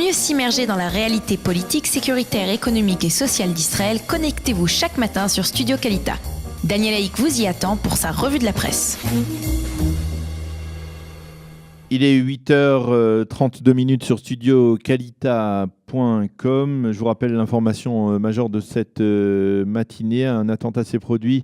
mieux s'immerger dans la réalité politique, sécuritaire, économique et sociale d'Israël, connectez-vous chaque matin sur Studio Kalita. Daniel Haïk vous y attend pour sa revue de la presse. Il est 8h32 sur studiokalita.com. Je vous rappelle l'information majeure de cette matinée. Un attentat s'est produit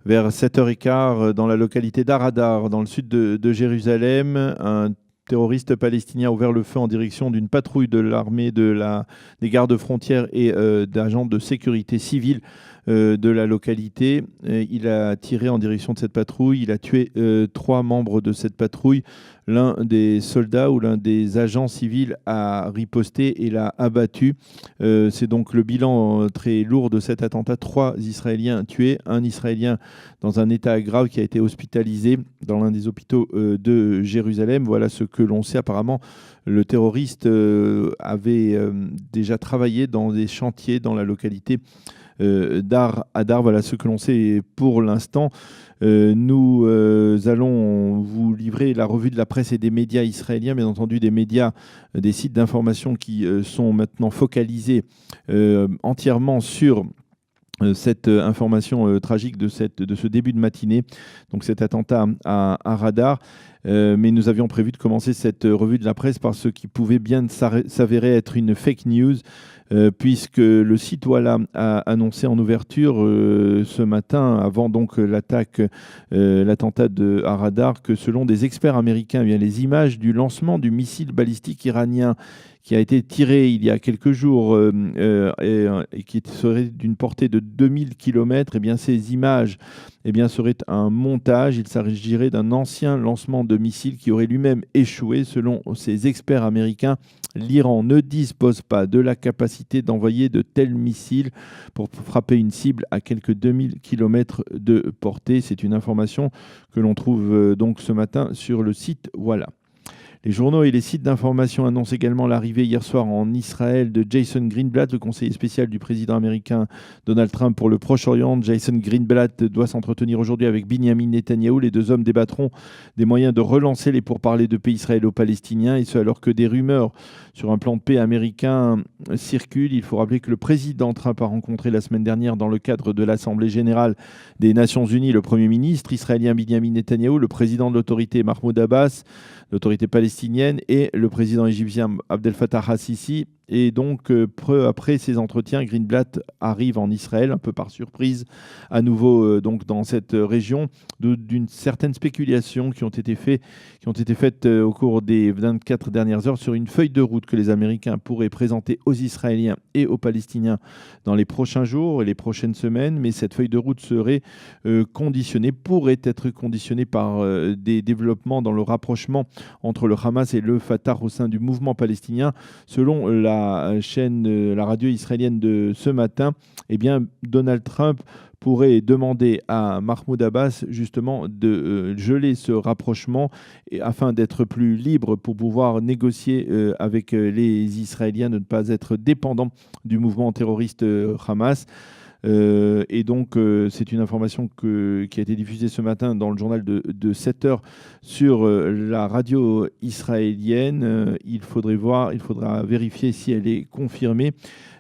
vers 7h15 dans la localité d'Aradar, dans le sud de Jérusalem. Un terroriste palestinien a ouvert le feu en direction d'une patrouille de l'armée des gardes frontières et d'agents de sécurité civile de la localité. Il a tiré en direction de cette patrouille. Il a tué 3 membres de cette patrouille. L'un des soldats ou l'un des agents civils a riposté et l'a abattu. C'est donc le bilan très lourd de cet attentat. 3 Israéliens tués, un Israélien dans un état grave qui a été hospitalisé dans l'un des hôpitaux de Jérusalem. Voilà ce que l'on sait. Apparemment, le terroriste avait déjà travaillé dans des chantiers dans la localité d'Adar. Voilà ce que l'on sait pour l'instant. Nous allons vous livrer la revue de la presse et des médias israéliens, bien entendu des médias, des sites d'information qui sont maintenant focalisés entièrement sur cette information tragique de ce début de matinée, donc cet attentat à Radar. Mais nous avions prévu de commencer cette revue de la presse par ce qui pouvait bien s'avérer être une fake news, puisque le site Walla a annoncé en ouverture ce matin, avant donc l'attentat à Radar, que selon des experts américains, bien, les images du lancement du missile balistique iranien qui a été tiré il y a quelques jours et qui serait d'une portée de 2000 km, eh bien, ces images seraient un montage. Il s'agirait d'un ancien lancement de missiles qui aurait lui-même échoué. Selon ces experts américains, l'Iran ne dispose pas de la capacité d'envoyer de tels missiles pour frapper une cible à quelques 2000 km de portée. C'est une information que l'on trouve donc ce matin sur le site Walla. Les journaux et les sites d'information annoncent également l'arrivée hier soir en Israël de Jason Greenblatt, le conseiller spécial du président américain Donald Trump pour le Proche-Orient. Jason Greenblatt doit s'entretenir aujourd'hui avec Binyamin Netanyahou. Les deux hommes débattront des moyens de relancer les pourparlers de paix israélo-palestiniens, et ce alors que des rumeurs sur un plan de paix américain circulent. Il faut rappeler que le président Trump a rencontré la semaine dernière, dans le cadre de l'Assemblée générale des Nations unies, le Premier ministre israélien Binyamin Netanyahou, le président de l'autorité Mahmoud Abbas, l'autorité palestinienne, et le président égyptien Abdel Fattah al-Sisi. Et donc, peu après ces entretiens, Greenblatt arrive en Israël, un peu par surprise, à nouveau donc dans cette région, d'une certaine spéculation qui ont été faites au cours des 24 dernières heures sur une feuille de route que les Américains pourraient présenter aux Israéliens et aux Palestiniens dans les prochains jours et les prochaines semaines. Mais cette feuille de route pourrait être conditionnée par des développements dans le rapprochement entre le Hamas et le Fatah au sein du mouvement palestinien. Selon la radio israélienne de ce matin, eh bien, Donald Trump pourrait demander à Mahmoud Abbas justement de geler ce rapprochement afin d'être plus libre pour pouvoir négocier avec les Israéliens, de ne pas être dépendant du mouvement terroriste Hamas. Et donc, c'est une information qui a été diffusée ce matin dans le journal de 7h sur la radio israélienne. Il faudra vérifier si elle est confirmée.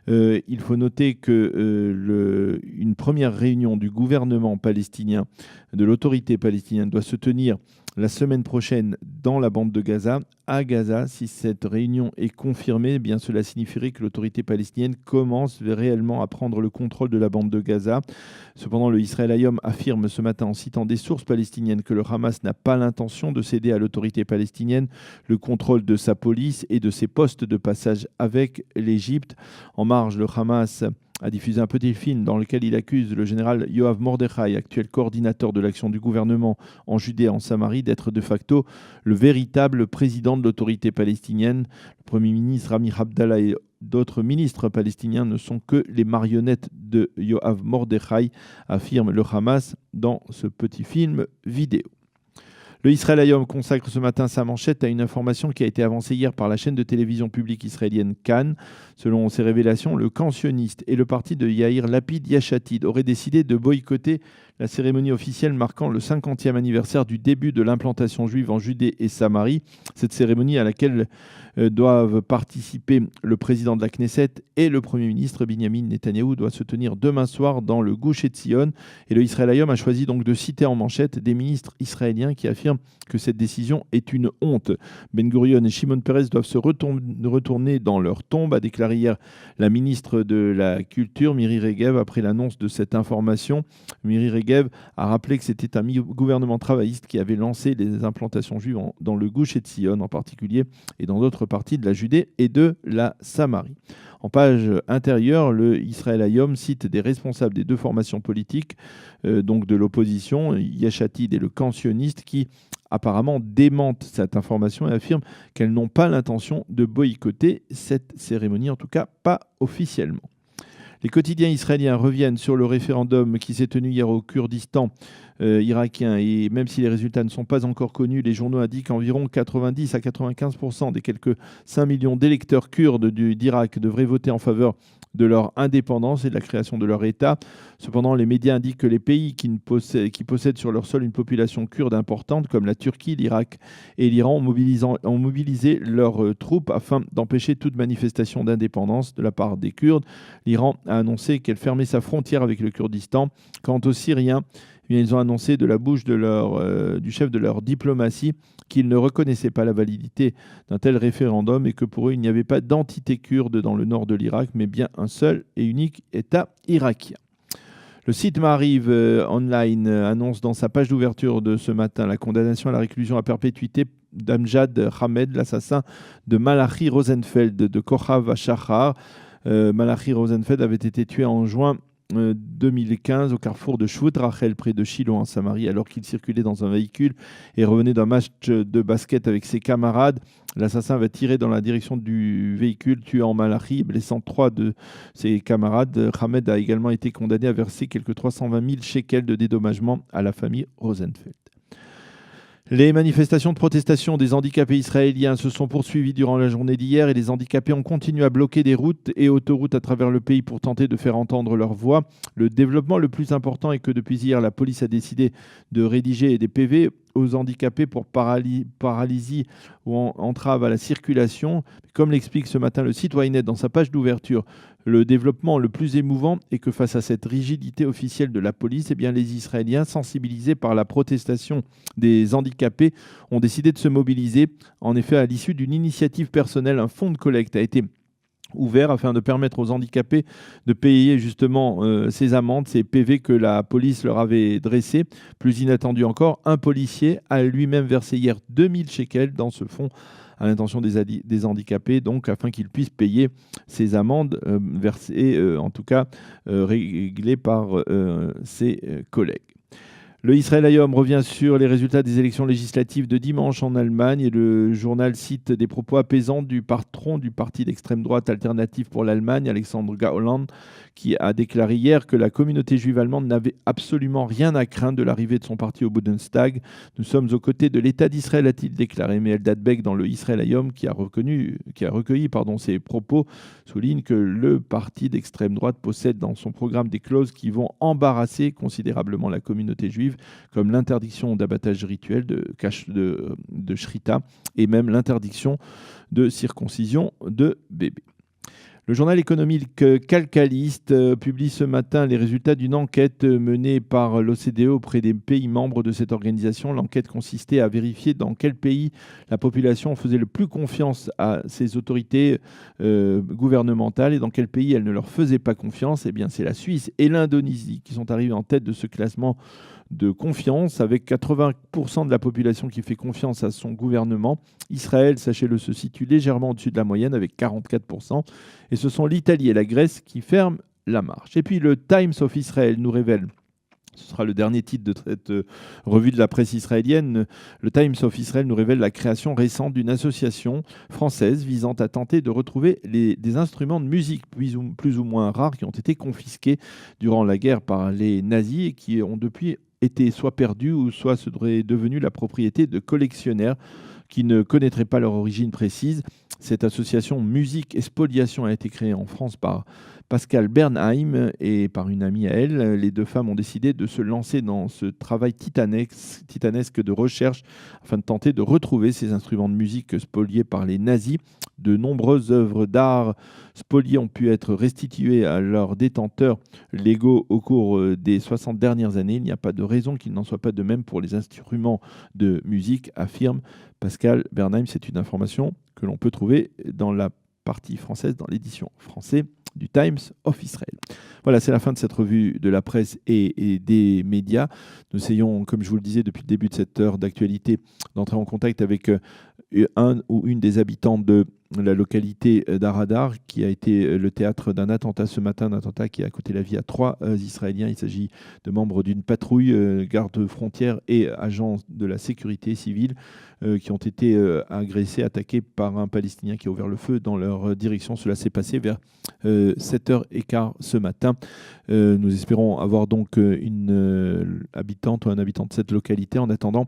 Il faut noter que une première réunion du gouvernement palestinien, de l'autorité palestinienne, doit se tenir la semaine prochaine dans la bande de Gaza, à Gaza. Si cette réunion est confirmée, eh bien cela signifierait que l'autorité palestinienne commence réellement à prendre le contrôle de la bande de Gaza. Cependant, le Israël Hayom affirme ce matin, en citant des sources palestiniennes, que le Hamas n'a pas l'intention de céder à l'autorité palestinienne le contrôle de sa police et de ses postes de passage avec l'Égypte. En marge, le Hamas a diffusé un petit film dans lequel il accuse le général Yoav Mordechai, actuel coordinateur de l'action du gouvernement en Judée et en Samarie, d'être de facto le véritable président de l'autorité palestinienne. Le Premier ministre Rami Abdallah et d'autres ministres palestiniens ne sont que les marionnettes de Yoav Mordechai, affirme le Hamas dans ce petit film vidéo. Le Israël Hayom consacre ce matin sa manchette à une information qui a été avancée hier par la chaîne de télévision publique israélienne Cannes. Selon ces révélations, le camp sioniste et le parti de Yair Lapid Yashatid auraient décidé de boycotter la cérémonie officielle marquant le 50e anniversaire du début de l'implantation juive en Judée et Samarie. Cette cérémonie à laquelle doivent participer le président de la Knesset et le Premier ministre Binyamin Netanyahou doit se tenir demain soir dans le Gush Etzion. Et le Israël Hayom a choisi donc de citer en manchette des ministres israéliens qui affirment que cette décision est une honte. Ben Gurion et Shimon Peres doivent se retourner dans leur tombe, a déclaré hier la ministre de la Culture, Miri Regev, après l'annonce de cette information. Miri Regev a rappelé que c'était un gouvernement travailliste qui avait lancé les implantations juives dans le Gush Etzion en particulier et dans d'autres parties de la Judée et de la Samarie. En page intérieure, le Israël Hayom cite des responsables des deux formations politiques, donc de l'opposition, Yesh Atid et le camp sioniste, qui apparemment démentent cette information et affirment qu'elles n'ont pas l'intention de boycotter cette cérémonie, en tout cas pas officiellement. Les quotidiens israéliens reviennent sur le référendum qui s'est tenu hier au Kurdistan irakien. Et même si les résultats ne sont pas encore connus, les journaux indiquent qu'environ 90 à 95% des quelques 5 millions d'électeurs kurdes d'Irak devraient voter en faveur de leur indépendance et de la création de leur État. Cependant, les médias indiquent que les pays qui possèdent sur leur sol une population kurde importante, comme la Turquie, l'Irak et l'Iran, ont mobilisé leurs troupes afin d'empêcher toute manifestation d'indépendance de la part des Kurdes. L'Iran a annoncé qu'elle fermait sa frontière avec le Kurdistan. Quant aux Syriens, ils ont annoncé de la bouche du chef de leur diplomatie qu'ils ne reconnaissaient pas la validité d'un tel référendum et que pour eux, il n'y avait pas d'entité kurde dans le nord de l'Irak, mais bien un seul et unique État irakien. Le site Maariv Online annonce dans sa page d'ouverture de ce matin la condamnation à la réclusion à perpétuité d'Amjad Hamed, l'assassin de Malachi Rosenfeld de Kochav Shachar. Malachi Rosenfeld avait été tué en juin 2015 au carrefour de Shvut Rachel près de Shiloh en Samarie alors qu'il circulait dans un véhicule et revenait d'un match de basket avec ses camarades. L'assassin avait tiré dans la direction du véhicule, tuant Malachi, blessant 3 de ses camarades. Hamed a également été condamné à verser quelques 320 000 shekels de dédommagement à la famille Rosenfeld. Les manifestations de protestation des handicapés israéliens se sont poursuivies durant la journée d'hier et les handicapés ont continué à bloquer des routes et autoroutes à travers le pays pour tenter de faire entendre leur voix. Le développement le plus important est que depuis hier, la police a décidé de rédiger des PV aux handicapés pour paralysie ou entrave à la circulation. Comme l'explique ce matin le site Ynet dans sa page d'ouverture, le développement le plus émouvant est que face à cette rigidité officielle de la police, les Israéliens, sensibilisés par la protestation des handicapés, ont décidé de se mobiliser. En effet, à l'issue d'une initiative personnelle, un fonds de collecte a été ouvert afin de permettre aux handicapés de payer justement ces amendes, ces PV que la police leur avait dressés. Plus inattendu encore, un policier a lui-même versé hier 2000 shekels dans ce fonds à l'intention des handicapés, donc afin qu'ils puissent payer ces amendes versées, réglées par ses collègues. Le Israël Hayom revient sur les résultats des élections législatives de dimanche en Allemagne et le journal cite des propos apaisants du patron du parti d'extrême droite Alternative pour l'Allemagne, Alexander Gauland, qui a déclaré hier que la communauté juive allemande n'avait absolument rien à craindre de l'arrivée de son parti au Bundestag. Nous sommes aux côtés de l'État d'Israël, a-t-il déclaré. Mais Eldad Beck, dans le Israël Hayom, qui a recueilli ses propos, souligne que le parti d'extrême droite possède dans son programme des clauses qui vont embarrasser considérablement la communauté juive, comme l'interdiction d'abattage rituel de shrita et même l'interdiction de circoncision de bébés. Le journal économique Calcalist publie ce matin les résultats d'une enquête menée par l'OCDE auprès des pays membres de cette organisation. L'enquête consistait à vérifier dans quel pays la population faisait le plus confiance à ses autorités gouvernementales et dans quel pays elle ne leur faisait pas confiance. C'est la Suisse et l'Indonésie qui sont arrivés en tête de ce classement de confiance, avec 80% de la population qui fait confiance à son gouvernement. Israël, sachez-le, se situe légèrement au-dessus de la moyenne avec 44%. Et ce sont l'Italie et la Grèce qui ferment la marche. Et puis le Times of Israel nous révèle, ce sera le dernier titre de cette revue de la presse israélienne, le Times of Israel nous révèle la création récente d'une association française visant à tenter de retrouver des instruments de musique plus ou moins rares qui ont été confisqués durant la guerre par les nazis et qui ont depuis été soit perdus ou soit seraient devenus la propriété de collectionneurs qui ne connaîtraient pas leur origine précise. Cette association Musique et Spoliation a été créée en France par Pascal Bernheim, et par une amie à elle. Les deux femmes ont décidé de se lancer dans ce travail titanesque de recherche afin de tenter de retrouver ces instruments de musique spoliés par les nazis. De nombreuses œuvres d'art spoliées ont pu être restituées à leurs détenteurs légaux au cours des 60 dernières années. Il n'y a pas de raison qu'il n'en soit pas de même pour les instruments de musique, affirme Pascal Bernheim. C'est une information que l'on peut trouver dans la partie française, dans l'édition française du Times of Israel. Voilà, c'est la fin de cette revue de la presse et des médias. Nous essayons, comme je vous le disais depuis le début de cette heure d'actualité, d'entrer en contact avec un ou une des habitantes de la localité d'Aradar, qui a été le théâtre d'un attentat ce matin, un attentat qui a coûté la vie à 3 Israéliens. Il s'agit de membres d'une patrouille, garde-frontières et agents de la sécurité civile qui ont été agressés, attaqués par un Palestinien qui a ouvert le feu dans leur direction. Cela s'est passé vers 7h15 ce matin. Nous espérons avoir donc une habitante ou un habitant de cette localité. En attendant,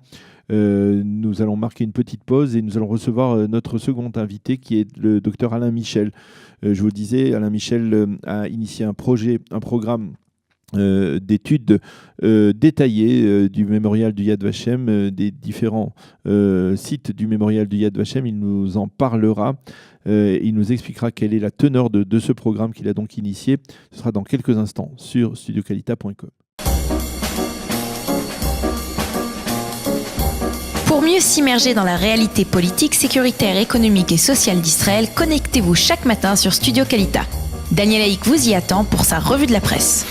nous allons marquer une petite pause et nous allons recevoir notre second invité qui est le docteur Alain Michel. Je vous le disais, Alain Michel a initié un programme d'études détaillées du mémorial du Yad Vashem, des différents sites du mémorial du Yad Vashem. Il nous en parlera. Il nous expliquera quelle est la teneur de ce programme qu'il a donc initié. Ce sera dans quelques instants sur studiocalita.com. Pour mieux s'immerger dans la réalité politique, sécuritaire, économique et sociale d'Israël, connectez-vous chaque matin sur Studio Kalita. Daniel Haïk vous y attend pour sa revue de la presse.